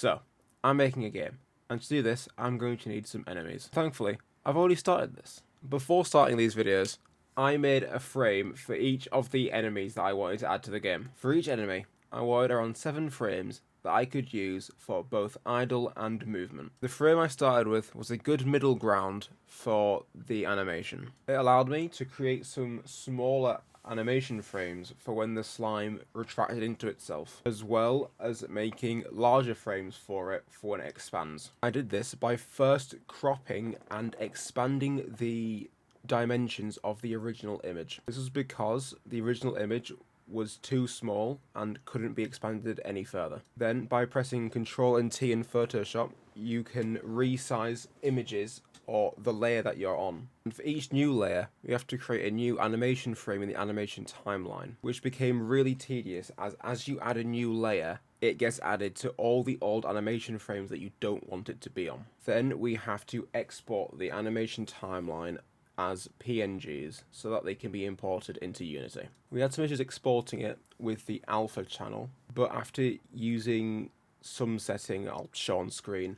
So, I'm making a game, and to do this, I'm going to need some enemies. Thankfully, I've already started this. Before starting these videos, I made a frame for each of the enemies that I wanted to add to the game. For each enemy, I wanted around 7 frames that I could use for both idle and movement. The frame I started with was a good middle ground for the animation. It allowed me to create some smaller animation frames for when the slime retracted into itself, as well as making larger frames for it for when it expands. I did this by first cropping and expanding the dimensions of the original image. This was because the original image was too small and couldn't be expanded any further. Then, by pressing Ctrl and T in Photoshop, you can resize images or the layer that you're on. And for each new layer, you have to create a new animation frame in the animation timeline, which became really tedious as you add a new layer, it gets added to all the old animation frames that you don't want it to be on. Then we have to export the animation timeline as PNGs so that they can be imported into Unity. We had some issues exporting it with the alpha channel, but after using some setting I'll show on screen,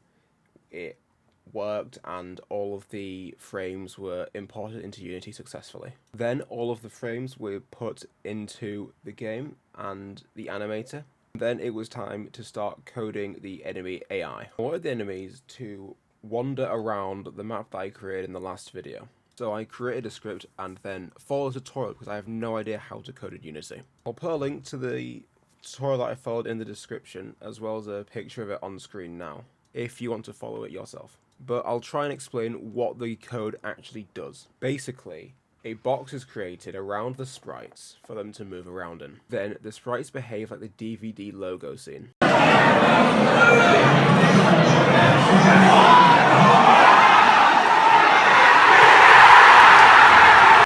it worked and all of the frames were imported into Unity successfully. Then all of the frames were put into the game and the animator. Then it was time to start coding the enemy AI. I wanted the enemies to wander around the map that I created in the last video. So I created a script and then followed a tutorial because I have no idea how to code in Unity. I'll put a link to the tutorial that I followed in the description, as well as a picture of it on screen now, if you want to follow it yourself. But I'll try and explain what the code actually does. Basically, a box is created around the sprites for them to move around in. Then the sprites behave like the DVD logo scene.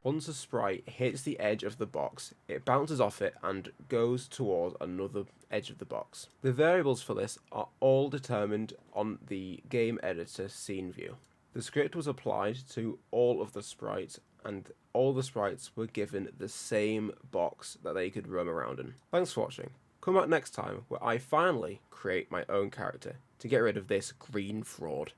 Once a sprite hits the edge of the box, it bounces off it and goes towards another edge of the box. The variables for this are all determined on the game editor scene view. The script was applied to all of the sprites, and all the sprites were given the same box that they could roam around in. Thanks for watching. Come back next time where I finally create my own character to get rid of this green fraud.